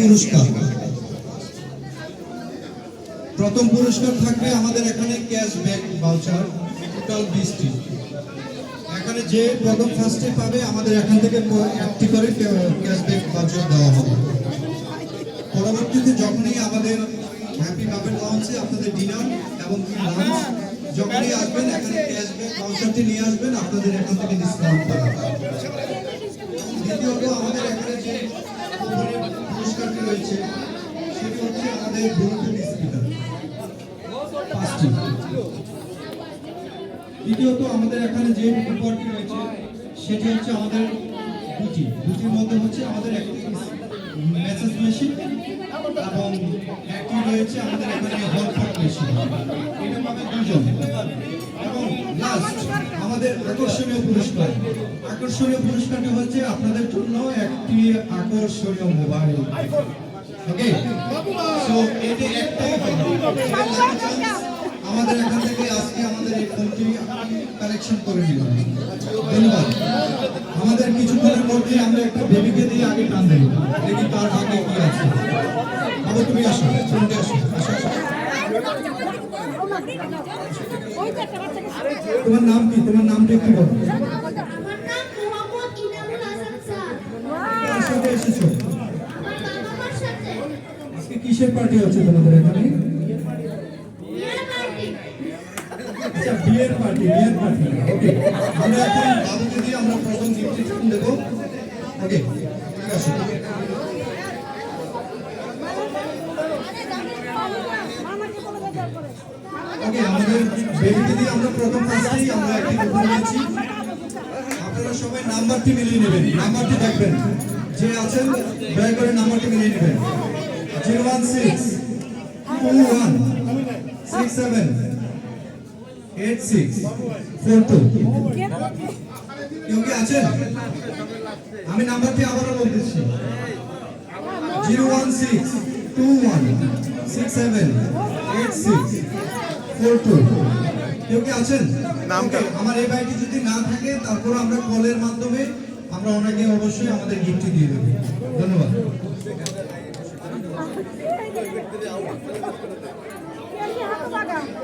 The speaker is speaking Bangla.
পুরস্কার। প্রথম পুরস্কার থাকবে আমাদের এখানে ক্যাশব্যাক ভাউচার টোটাল 20টি। এখানে যে প্রথম ফার্স্টে পাবে আমাদের এখান থেকে একটি করে ক্যাশব্যাক ভাউচার দেওয়া হবে। পরবর্তীতে যখনই আমাদের হ্যাপি বাবেল লঞ্চে আপনাদের ডিনার এবং লাঞ্চ যখনই আসবেন এখানে ক্যাশব্যাক ভাউচারটি নিয়ে আসবেন, আপনাদের এখান থেকে ডিসকাউন্ট পাবেন। দ্বিতীয়ত আমাদের এখানে যে পুরস্কারটি রয়েছে সেটি হচ্ছে আমাদের ব্লুটুথ স্পিকার 5টি। দ্বিতীয়ত আমাদের এখানে যে উপহারটি রয়েছে সেটি হচ্ছে আমাদের দুটির মধ্যে হচ্ছে আমাদের একটি মেসেজ মেশিন এবং একটি রয়েছে আমাদের এখানে হটপট মেশিন, এটা পাবে 2 জন। এবং লাস্ট আমাদের আকর্ষণীয় পুরস্কারটি হচ্ছে আপনাদের জন্য একটি আকর্ষণীয় মোবাইল। ওকে, সো এটা একটাই আমাদের এখান থেকে আজকে আমাদের এই ফোনটি কালেকশন করে নিলাম। ধন্যবাদ। আমাদের কিছুক্ষণের মধ্যে আমরা একটা বেবিকে দিয়ে আগে টান দেব, দেখি তার আগে কি আছে। আবার তুমি আসো, ফোনটি আসো। তোমার নাম কি? তোমার নামটা একটু বলো। আমার নাম মোহাম্মদ ইনামুল হাসান স্যার। কার সাথে এসেছো? আমার বাবার সাথে। আজকে কিসের পার্টি হচ্ছে তোমাদের এখানে? বিয়ের পার্টি। আচ্ছা, বিয়ের পার্টি। ওকে, আমরা এখন বাবুকে দিয়ে আমরা প্রথম গিফট দেব। ওকে, আসো। ওকে, আমাদের বেবিকে দিয়ে আমরা প্রথম ফার্স্টেই আমরা একটি উপহার নিয়েছি। আপনারা সবাই নাম্বারটি মিলিয়ে নেবেন, নাম্বারটি দেখবেন, যে আছেন দয়া করে নাম্বারটি মিলিয়ে নেবেন। 01621678642। কেউ কি আছেন? আমি নাম্বারটি আবারও বলতেছি, 01621678642। কেউ কি আছেন? আমার এই ভাইটি যদি না থাকে তারপর আমরা কলের মাধ্যমে আমরা ওনাকে অবশ্যই আমাদের গিফটটি দিয়ে দেবো। ধন্যবাদ।